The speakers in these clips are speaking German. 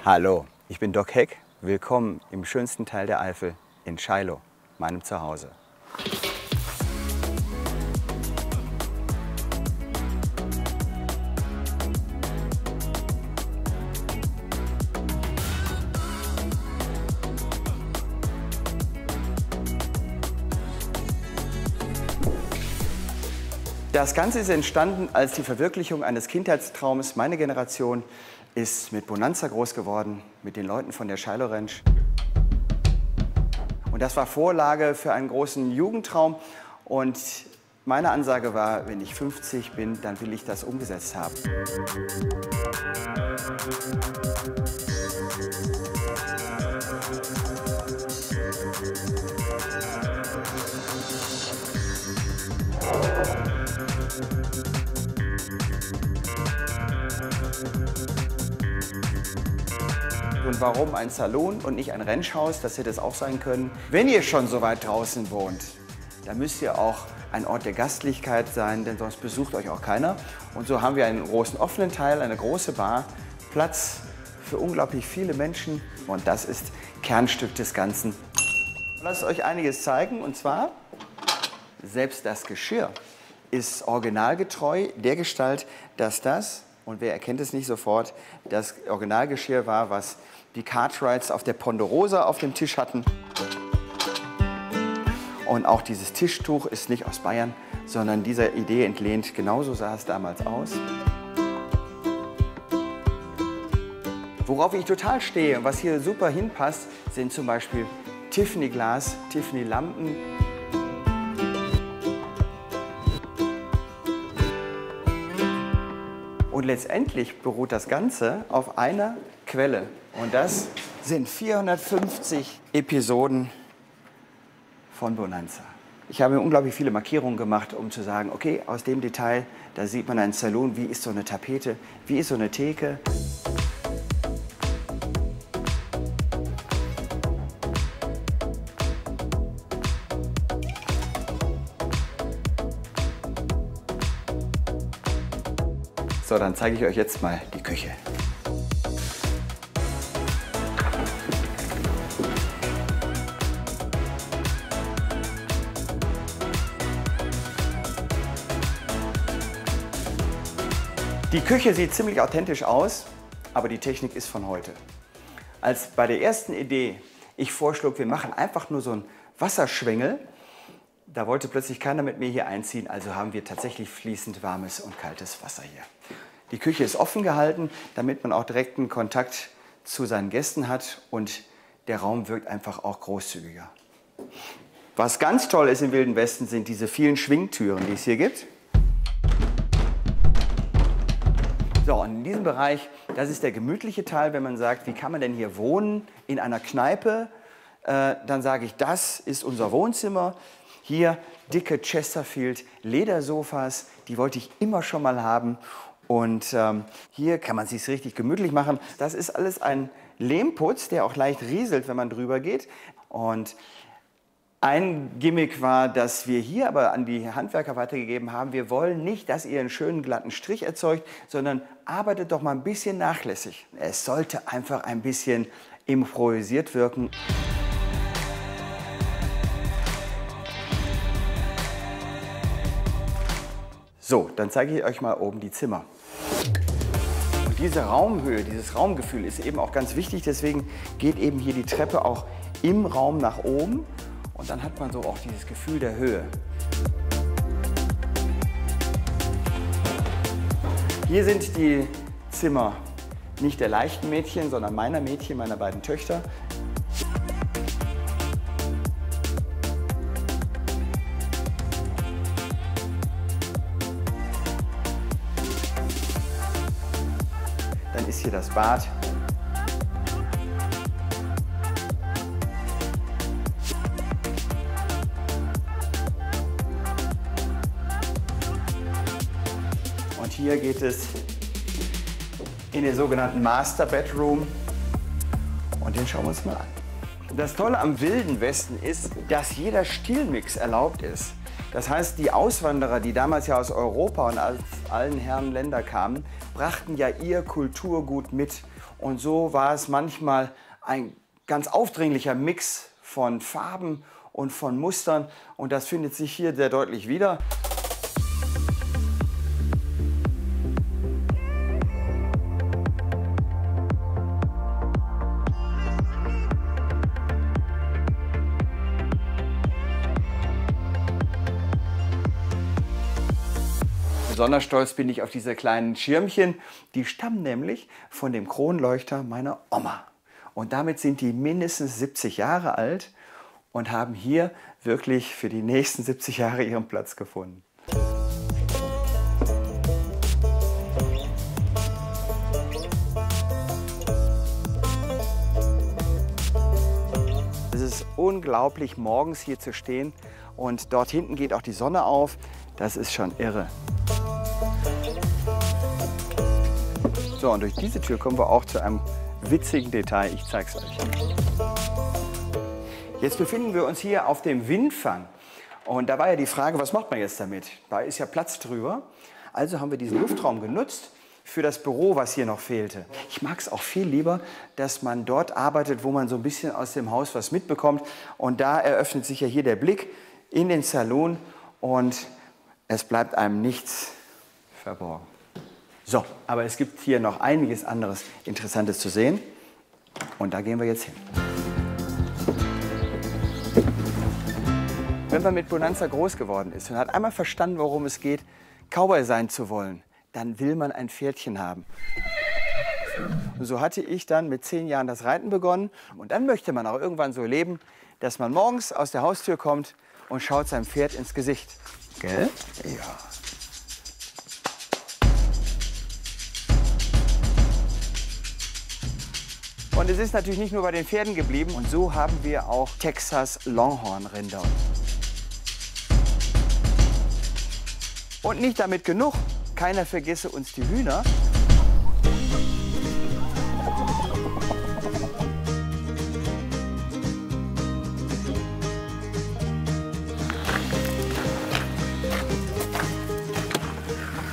Hallo, ich bin Doc Heck. Willkommen im schönsten Teil der Eifel, in Scheilo, meinem Zuhause. Das Ganze ist entstanden als die Verwirklichung eines Kindheitstraumes. Meine Generation ist mit Bonanza groß geworden, mit den Leuten von der Scheilo Ranch. Und das war Vorlage für einen großen Jugendtraum. Und meine Ansage war, wenn ich 50 bin, dann will ich das umgesetzt haben. Und warum ein Salon und nicht ein Ranchhaus? Das hätte es auch sein können. Wenn ihr schon so weit draußen wohnt, dann müsst ihr auch ein Ort der Gastlichkeit sein, denn sonst besucht euch auch keiner. Und so haben wir einen großen offenen Teil, eine große Bar, Platz für unglaublich viele Menschen. Und das ist Kernstück des Ganzen. Lasst euch einiges zeigen, und zwar selbst das Geschirr ist originalgetreu der Gestalt, dass das, und wer erkennt es nicht sofort, das Originalgeschirr war, was die Cartwrights auf der Ponderosa auf dem Tisch hatten. Und auch dieses Tischtuch ist nicht aus Bayern, sondern dieser Idee entlehnt. Genauso sah es damals aus. Worauf ich total stehe und was hier super hinpasst, sind zum Beispiel Tiffany-Glas, Tiffany-Lampen. Und letztendlich beruht das Ganze auf einer Quelle. Und das sind 450 Episoden von Bonanza. Ich habe unglaublich viele Markierungen gemacht, um zu sagen, okay, aus dem Detail, da sieht man einen Salon, wie ist so eine Tapete, wie ist so eine Theke. So, dann zeige ich euch jetzt mal die Küche. Die Küche sieht ziemlich authentisch aus, aber die Technik ist von heute. Als bei der ersten Idee ich vorschlug, wir machen einfach nur so einen Wasserschwengel, da wollte plötzlich keiner mit mir hier einziehen, also haben wir tatsächlich fließend warmes und kaltes Wasser hier. Die Küche ist offen gehalten, damit man auch direkten Kontakt zu seinen Gästen hat und der Raum wirkt einfach auch großzügiger. Was ganz toll ist im Wilden Westen, sind diese vielen Schwingtüren, die es hier gibt. So, und in diesem Bereich, das ist der gemütliche Teil, wenn man sagt, wie kann man denn hier wohnen in einer Kneipe, dann sage ich, das ist unser Wohnzimmer. Hier dicke Chesterfield Ledersofas, die wollte ich immer schon mal haben. Und hier kann man es sich richtig gemütlich machen. Das ist alles ein Lehmputz, der auch leicht rieselt, wenn man drüber geht. Und ein Gimmick war, dass wir hier aber an die Handwerker weitergegeben haben, wir wollen nicht, dass ihr einen schönen glatten Strich erzeugt, sondern arbeitet doch mal ein bisschen nachlässig. Es sollte einfach ein bisschen improvisiert wirken. So, dann zeige ich euch mal oben die Zimmer. Und diese Raumhöhe, dieses Raumgefühl ist eben auch ganz wichtig, deswegen geht eben hier die Treppe auch im Raum nach oben. Und dann hat man so auch dieses Gefühl der Höhe. Hier sind die Zimmer nicht der leichten Mädchen, sondern meiner Mädchen, meiner beiden Töchter. Dann ist hier das Bad. Und hier geht es in den sogenannten Master Bedroom. Und den schauen wir uns mal an. Das Tolle am Wilden Westen ist, dass jeder Stilmix erlaubt ist. Das heißt, die Auswanderer, die damals ja aus Europa und allen Herren Länder kamen, brachten ja ihr Kulturgut mit. Und so war es manchmal ein ganz aufdringlicher Mix von Farben und von Mustern. Und das findet sich hier sehr deutlich wieder. Besonders stolz bin ich auf diese kleinen Schirmchen. Die stammen nämlich von dem Kronleuchter meiner Oma. Und damit sind die mindestens 70 Jahre alt und haben hier wirklich für die nächsten 70 Jahre ihren Platz gefunden. Es ist unglaublich, morgens hier zu stehen und dort hinten geht auch die Sonne auf. Das ist schon irre. So, und durch diese Tür kommen wir auch zu einem witzigen Detail. Ich zeige es euch. Jetzt befinden wir uns hier auf dem Windfang. Und da war ja die Frage, was macht man jetzt damit? Da ist ja Platz drüber. Also haben wir diesen Luftraum genutzt für das Büro, was hier noch fehlte. Ich mag es auch viel lieber, dass man dort arbeitet, wo man so ein bisschen aus dem Haus was mitbekommt. Und da eröffnet sich ja hier der Blick in den Salon und es bleibt einem nichts verborgen. So, aber es gibt hier noch einiges anderes Interessantes zu sehen. Und da gehen wir jetzt hin. Wenn man mit Bonanza groß geworden ist und hat einmal verstanden, worum es geht, Cowboy sein zu wollen, dann will man ein Pferdchen haben. Und so hatte ich dann mit 10 Jahren das Reiten begonnen. Und dann möchte man auch irgendwann so leben, dass man morgens aus der Haustür kommt und schaut seinem Pferd ins Gesicht. Gell? Ja. Und es ist natürlich nicht nur bei den Pferden geblieben. Und so haben wir auch Texas Longhorn Rinder. Und nicht damit genug. Keiner vergesse uns die Hühner.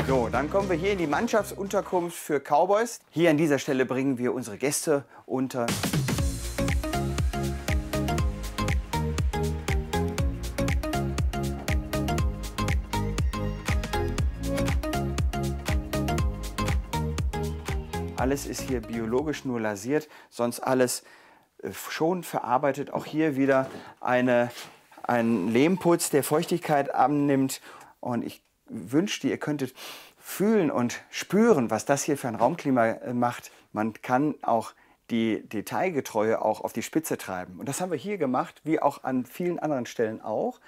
So, dann kommen wir hier in die Mannschaftsunterkunft für Cowboys. Hier an dieser Stelle bringen wir unsere Gäste unter. Alles ist hier biologisch nur lasiert, sonst alles schon verarbeitet. Auch hier wieder ein Lehmputz, der Feuchtigkeit annimmt. Und ich wünschte, ihr könntet fühlen und spüren, was das hier für ein Raumklima macht. Man kann auch die Detailgetreue auch auf die Spitze treiben. Und das haben wir hier gemacht, wie auch an vielen anderen Stellen auch.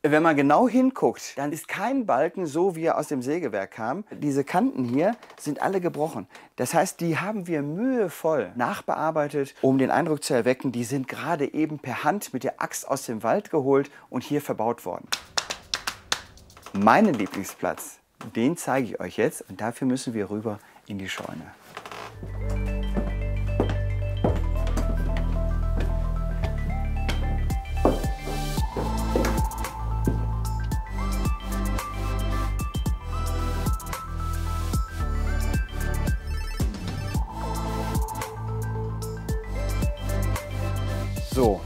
Wenn man genau hinguckt, dann ist kein Balken so, wie er aus dem Sägewerk kam. Diese Kanten hier sind alle gebrochen. Das heißt, die haben wir mühevoll nachbearbeitet, um den Eindruck zu erwecken, die sind gerade eben per Hand mit der Axt aus dem Wald geholt und hier verbaut worden. Meinen Lieblingsplatz, den zeige ich euch jetzt und dafür müssen wir rüber in die Scheune. So,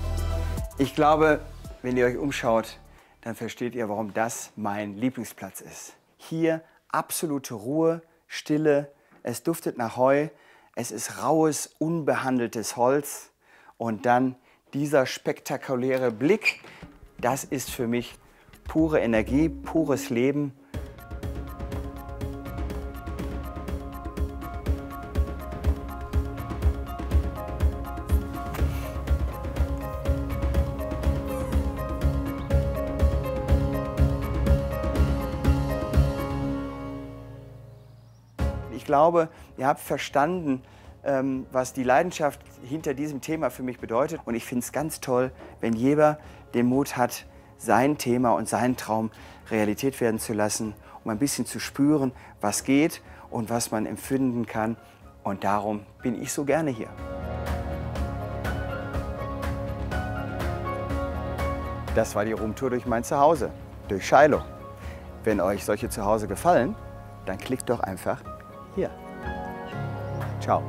ich glaube, wenn ihr euch umschaut, dann versteht ihr, warum das mein Lieblingsplatz ist. Hier absolute Ruhe, Stille, es duftet nach Heu, es ist raues, unbehandeltes Holz und dann dieser spektakuläre Blick, das ist für mich pure Energie, pures Leben. Ich glaube, ihr habt verstanden, was die Leidenschaft hinter diesem Thema für mich bedeutet. Und ich finde es ganz toll, wenn jeder den Mut hat, sein Thema und seinen Traum Realität werden zu lassen, um ein bisschen zu spüren, was geht und was man empfinden kann. Und darum bin ich so gerne hier. Das war die Roomtour durch mein Zuhause, durch Shiloh. Wenn euch solche zu Hause gefallen, dann klickt doch einfach hier. Ciao.